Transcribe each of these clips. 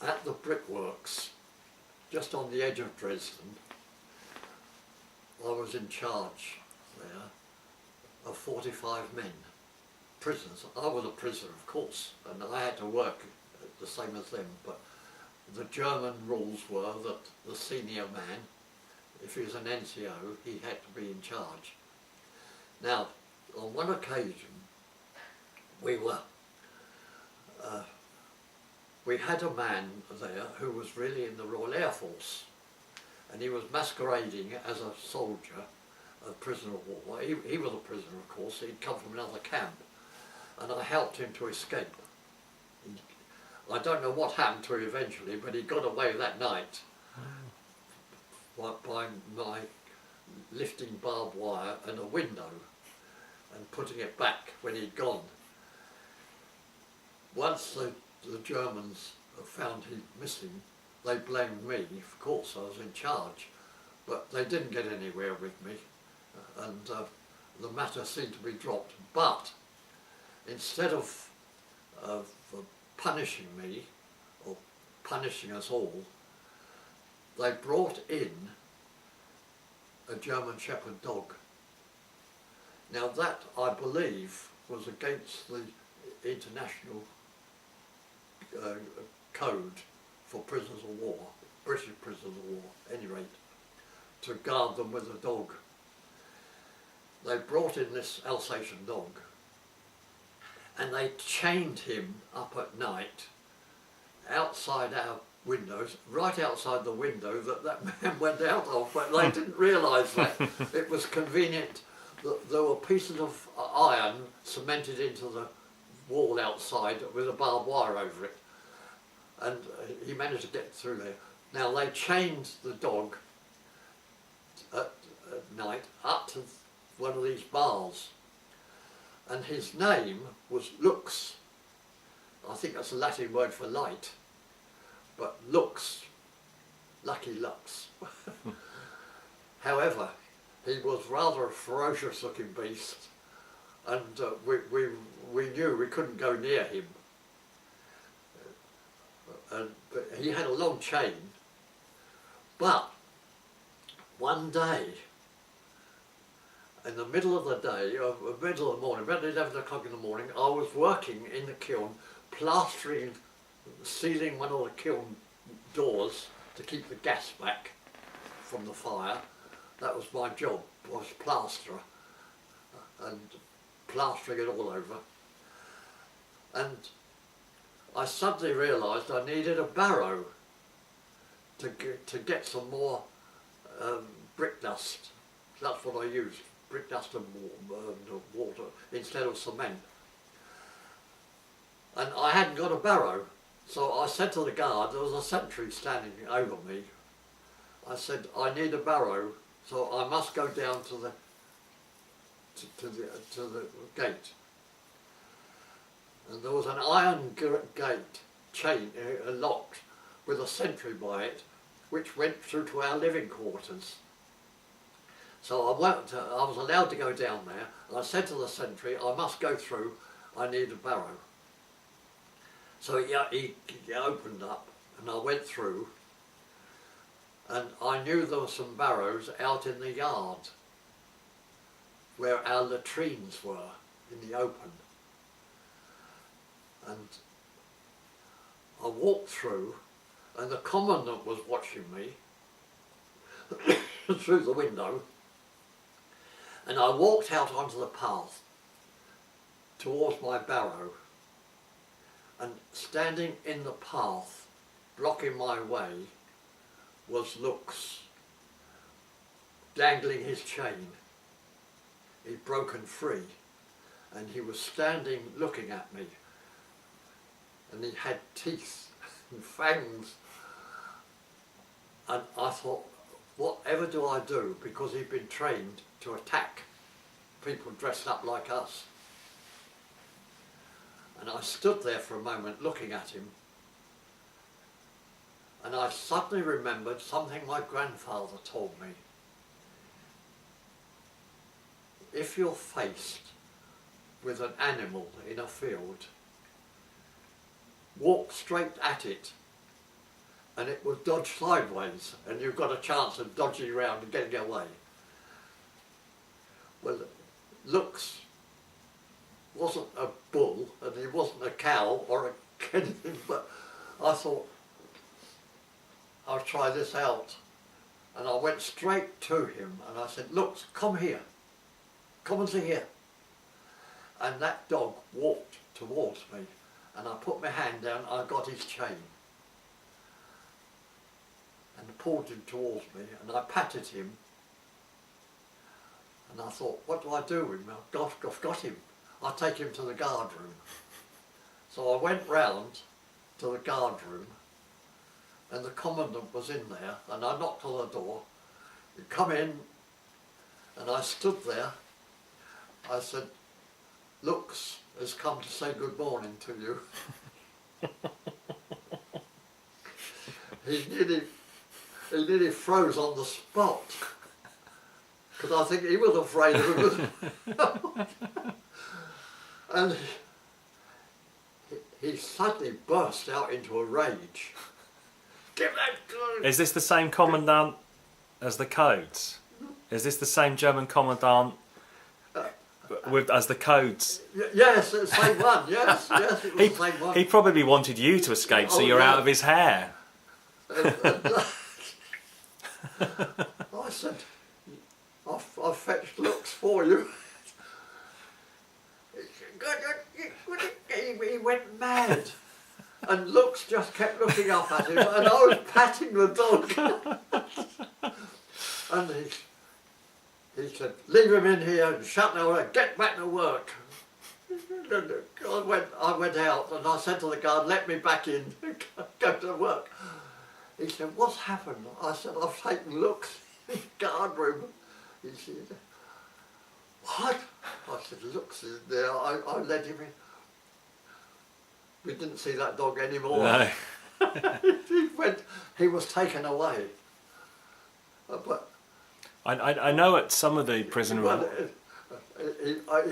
at the brickworks, just on the edge of Dresden, I was in charge there of 45 men, prisoners. I was a prisoner, of course, and I had to work the same as them, but the German rules were that the senior man, if he was an NCO, he had to be in charge. Now, on one occasion, we had a man there who was really in the Royal Air Force, and he was masquerading as a soldier, a prisoner of war. He was a prisoner, of course. He'd come from another camp, and I helped him to escape. I don't know what happened to him eventually, but he got away that night by my lifting barbed wire and a window and putting it back when he'd gone. Once the Germans found him missing, they blamed me. Of course, I was in charge, but they didn't get anywhere with me, and the matter seemed to be dropped. But instead of punishing me, or punishing us all, they brought in a German Shepherd dog. Now that, I believe, was against the international code for prisoners of war, British prisoners of war, at any rate, to guard them with a dog. They brought in this Alsatian dog, and they chained him up at night outside our windows, right outside the window that man went out of, but they didn't realise that. It was convenient that there were pieces of iron cemented into the wall outside with a barbed wire over it, and he managed to get through there. Now they chained the dog at night up to one of these bars, and his name was Lux. I think that's a Latin word for light, but Lux, Lucky Lux. However, he was rather a ferocious looking beast, and we knew we couldn't go near him. But he had a long chain. But one day, in the middle of the day, middle of the morning, about 11 o'clock in the morning, I was working in the kiln, plastering, sealing one of the kiln doors to keep the gas back from the fire. That was my job. I was plasterer, and plastering it all over. And I suddenly realised I needed a barrow to get some more brick dust. That's what I used, brick dust and water instead of cement. And I hadn't got a barrow, so I said to the guard, there was a sentry standing over me, I said, I need a barrow, so I must go down to the gate. And there was an iron gate, chain, locked, with a sentry by it, which went through to our living quarters. So I was allowed to go down there, and I said to the sentry, I must go through, I need a barrow. So he opened up, and I went through, and I knew there were some barrows out in the yard, where our latrines were, in the open. And I walked through, and the commandant was watching me through the window, and I walked out onto the path towards my barrow, and standing in the path, blocking my way, was Lux, dangling his chain. He'd broken free, and he was standing looking at me, and he had teeth and fangs, and I thought, whatever do I do, because he'd been trained to attack people dressed up like us. And I stood there for a moment looking at him, and I suddenly remembered something my grandfather told me. If you're faced with an animal in a field, walk straight at it and it would dodge sideways, and you've got a chance of dodging around and getting away. Well, Lux wasn't a bull, and he wasn't a cow or anything, but I thought, I'll try this out. And I went straight to him and I said, Lux, come here. Come and see here. And that dog walked towards me, and I put my hand down, I got his chain and pulled him towards me, and I patted him, and I thought, what do I do with him? I've got him. I'll take him to the guard room. So I went round to the guard room, and the commandant was in there, and I knocked on the door. He come in, and I stood there. I said, Lux has come to say good morning to you. He nearly froze on the spot, because I think he was afraid of it. And he suddenly burst out into a rage. Give that gun! Is this the same commandant as the codes? Is this the same German commandant as the codes? Yes, it's the same one. Yes, yes, it was the same one. He probably wanted you to escape, so you're out of his hair. I said, I've fetched Lux for you. He went mad. And Lux just kept looking up at him, and I was patting the dog. And he said, leave him in here and shut the door, get back to work. And I went out and I said to the guard, let me back in, go to work. He said, what's happened? I said, I've taken Lux in the guard room. He said, what? I said, Lux is there. I led him in. We didn't see that dog anymore. No. He was taken away. But I know at some of the prison...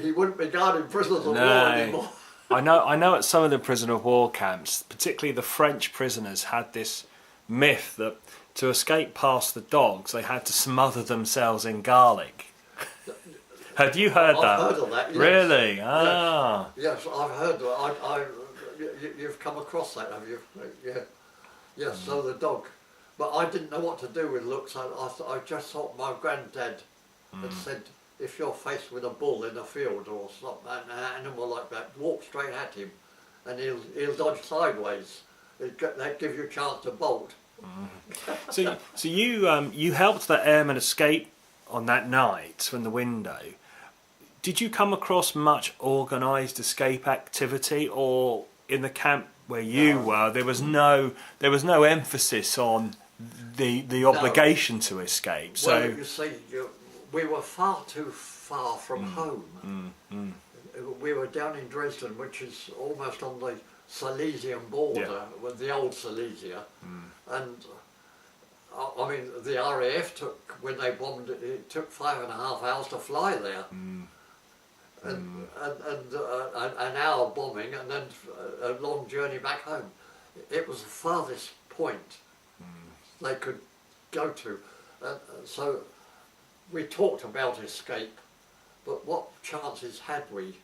He wouldn't be guarding prisoners of war anymore. I know at some of the prisoner of war camps, particularly the French prisoners, had this myth that to escape past the dogs they had to smother themselves in garlic. Have you heard that? I've heard of that, yes. Really? Ah. Yes, I've heard that. You've come across that, have you? Yeah. Yes, so the dog. But I didn't know what to do with Lux. I just thought my granddad had said, if you're faced with a bull in a field or something, an animal like that, walk straight at him and he'll dodge sideways. That'd give you a chance to bolt. So you helped the airman escape on that night from the window. Did you come across much organised escape activity, or in the camp where you were there was no emphasis on the obligation to escape? So well, you see, we were far too far from home. We were down in Dresden, which is almost on the Silesian border with the old Silesia, and I mean the RAF took, when they bombed it took 5.5 hours to fly there. And an hour bombing and then a long journey back home. It was the farthest point they could go to. So we talked about escape, but what chances had we?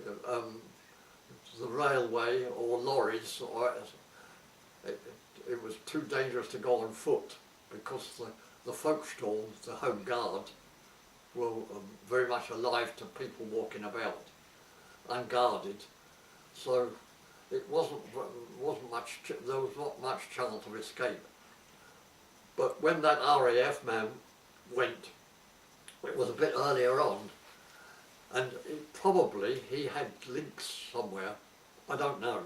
The railway or lorries, or it was too dangerous to go on foot, because the Volkssturm, the Home Guard, were very much alive to people walking about, unguarded. So it wasn't much. There was not much chance of escape. But when that RAF man went, it was a bit earlier on, and probably he had links somewhere. I don't know.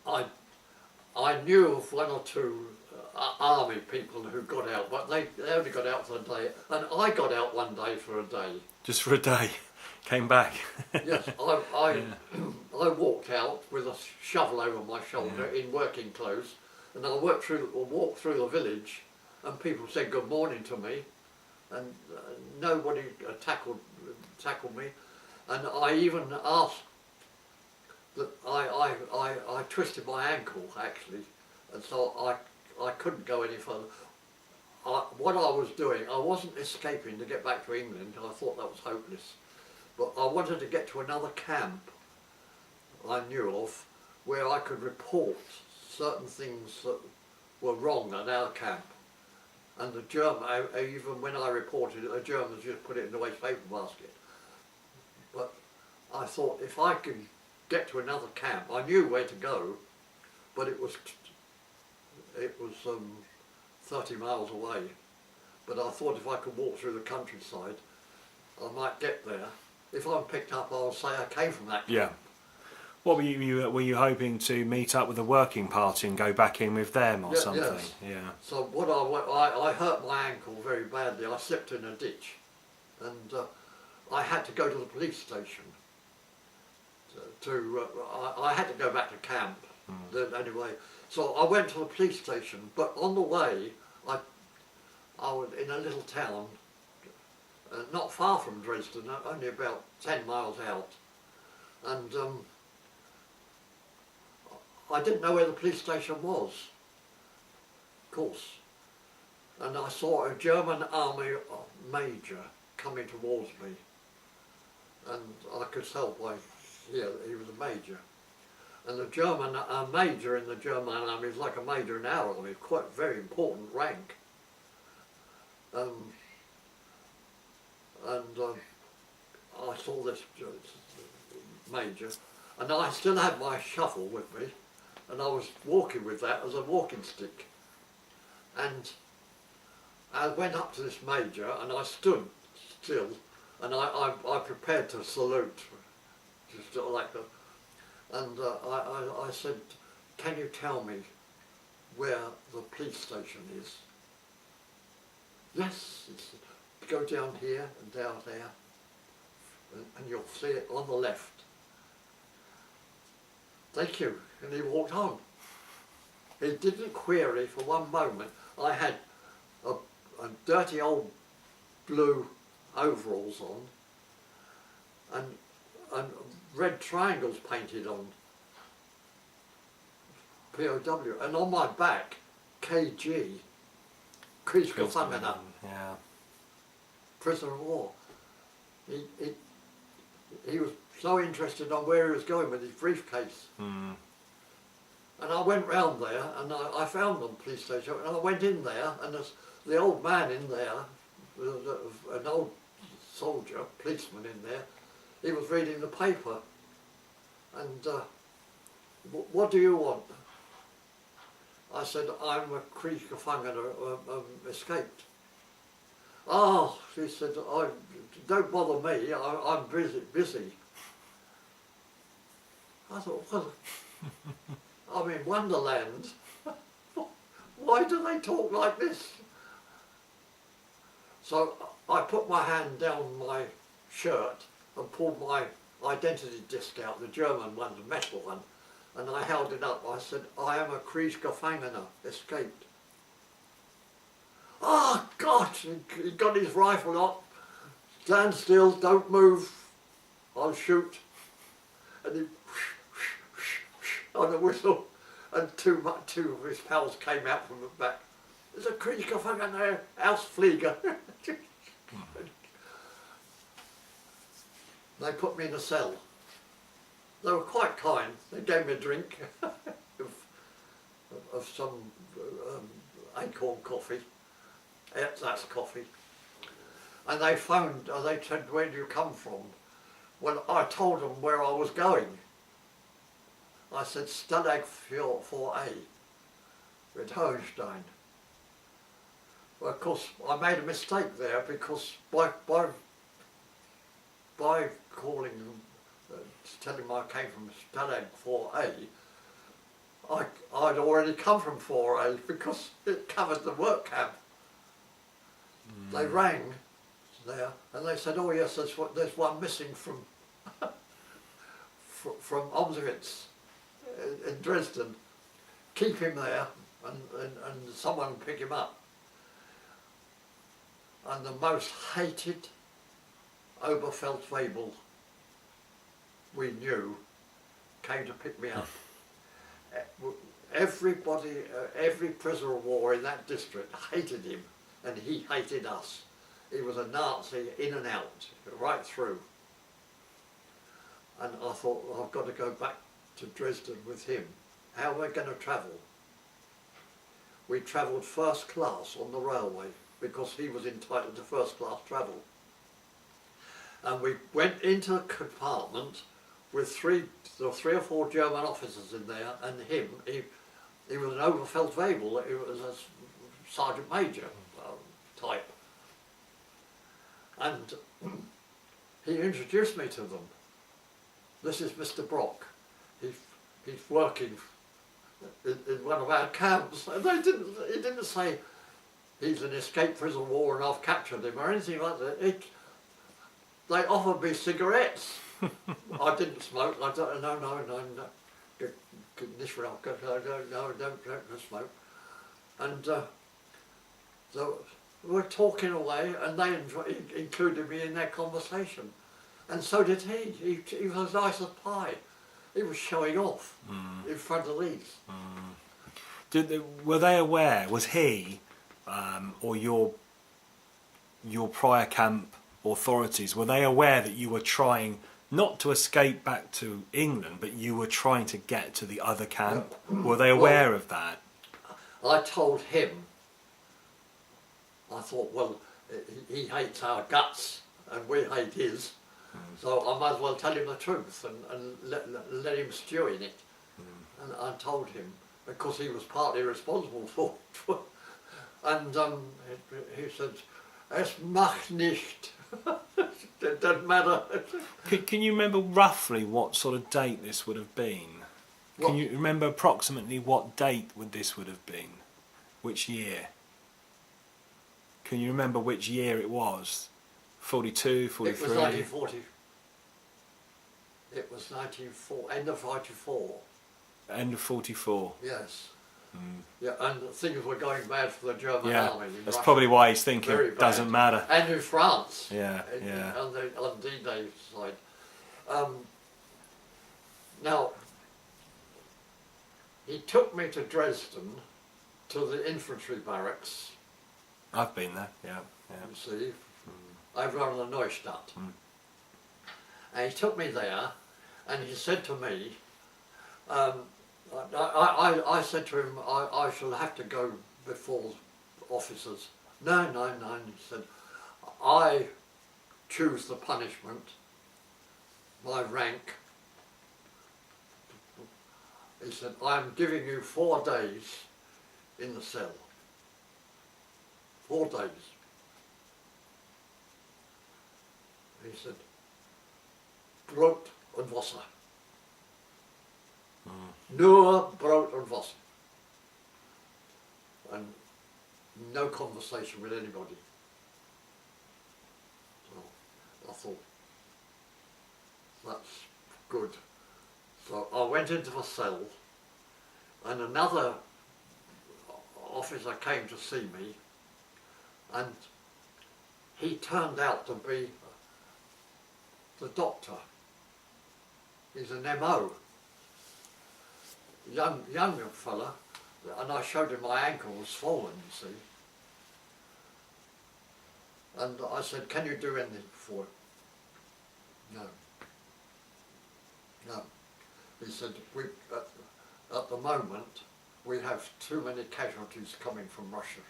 I knew of one or two army people who got out, but they only got out for a day, and I got out one day for a day. Just for a day, came back. Yes, I walked out with a shovel over my shoulder in working clothes, and I walked through the village, and people said good morning to me, and nobody tackled me, and I even asked that I twisted my ankle actually, and so I couldn't go any further. What I was doing, I wasn't escaping to get back to England. I thought that was hopeless, but I wanted to get to another camp I knew of where I could report certain things that were wrong at our camp. And the German, even when I reported it, the Germans just put it in the waste paper basket. But I thought if I could get to another camp, I knew where to go, but it was 30 miles away. But I thought if I could walk through the countryside, I might get there. If I'm picked up, I'll say I came from that camp. Yeah. What were you hoping to meet up with the working party and go back in with them or something? Yes. Yeah. So what I hurt my ankle very badly. I slipped in a ditch, and I had to go to the police station. I had to go back to camp anyway. So I went to the police station, but on the way I was in a little town, not far from Dresden, only about 10 miles out, and I didn't know where the police station was, of course, and I saw a German army major coming towards me, and I could tell by here that he was a major. And the German major in the German army is like a major in our army, quite a very important rank. I saw this major, and I still had my shovel with me, and I was walking with that as a walking stick. And I went up to this major, and I stood still, and I prepared to salute, just like that. And I said, "Can you tell me where the police station is?" "Yes," he said, "go down here and down there, and you'll see it on the left." "Thank you," and he walked on. He didn't query for one moment. I had a dirty old blue overalls on, and red triangles painted on, POW, and on my back, KG, Kriegsgefangene, yeah, prisoner of war. He was so interested on where he was going with his briefcase. And I went round there, and I found the police station, and I went in there, and the old man in there, an old soldier, policeman in there, he was reading the paper. And "What do you want?" I said, "I'm a Kriegsgefangene, escaped." "Oh," he said, "don't bother me, I'm busy. I thought, well, I'm in Wonderland. Why do they talk like this? So I put my hand down my shirt and pulled my identity disc out, the German one, the metal one, and I held it up. I said, "I am a Kriegsgefangene, escaped." "Oh God," he got his rifle up. "Stand still, don't move, I'll shoot." And he on the whistle, and two of his pals came out from the back. "There's a Kriegsgefangene, Ausflieger." They put me in a cell. They were quite kind. They gave me a drink of some acorn coffee. That's coffee. And they phoned, they said, "Where do you come from?" Well, I told them where I was going. I said, "Stalag 4A, with Hohenstein." Well, of course, I made a mistake there, because by calling them, telling them I came from Stalag 4A, I'd already come from 4A, because it covered the work camp. They rang there, and they said, "Oh yes, there's one missing from from Auschwitz in Dresden. Keep him there, and someone will pick him up." And the most hated Oberfeldwebel we knew came to pick me up. Everybody, every prisoner of war in that district hated him, and he hated us. He was a Nazi in and out, right through. And I thought, well, I've got to go back to Dresden with him. How am I going to travel? We travelled first class on the railway because he was entitled to first class travel. And we went into a compartment with there were 3 or 4 German officers in there, and him. He was an Oberfeldwebel, he was a sergeant major type. And he introduced me to them. This is Mr. Brock. He's working in one of our camps. And he didn't say he's an escaped prisoner of war and I've captured him or anything like that. They offered me cigarettes. I didn't smoke. I don't, no. Don't smoke. And so we were talking away, and they included me in their conversation, and so did he. He was as nice as pie. He was showing off in front of these. Were they aware? Was he or your prior camp authorities, were they aware that you were trying not to escape back to England, but you were trying to get to the other camp? Were they aware of that? I told him. I thought, well, he hates our guts and we hate his, so I might as well tell him the truth and let him stew in it. And I told him, because he was partly responsible for it. And he said, "Es macht nicht." It doesn't matter. Can you remember roughly what sort of date this would have been? Can you remember approximately what date this would have been? Which year? Can you remember which year it was? 42, 43? It was 1940. It was 1940, end of 44. End of 44. Yes. Yeah, and things were going bad for the German army. That's Russia. Probably why he's thinking it doesn't matter. And in France. On D-Day side. Now, he took me to Dresden, to the infantry barracks. I've been there, yeah. You see, over on the Neustadt. And he took me there, and he said to me, I said to him, I shall have to go before officers. No, he said, I choose the punishment, my rank. He said, I'm giving you 4 days in the cell. 4 days. He said, Brot und Wasser. Nur Brot und Wasser. And no conversation with anybody. So I thought, that's good. So I went into the cell, and another officer came to see me, and he turned out to be the doctor. He's an MO. Younger fella, and I showed him my ankle was swollen, you see. And I said, can you do anything for it? No. He said, at the moment, we have too many casualties coming from Russia,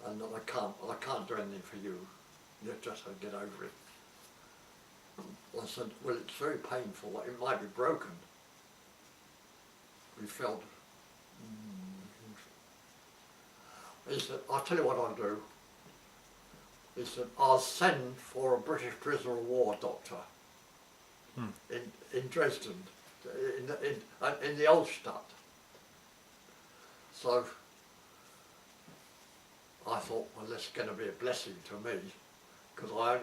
and I can't do anything for you. You just have to get over it. I said, well, it's very painful. It might be broken. We felt. He said, I'll tell you what I'll do. He said, I'll send for a British prisoner of war doctor in Dresden, in the Altstadt. So I thought, well, that's going to be a blessing to me, because I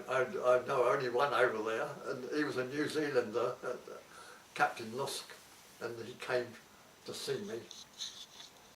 know only one over there, and he was a New Zealander, Captain Lusk, and he came to see me.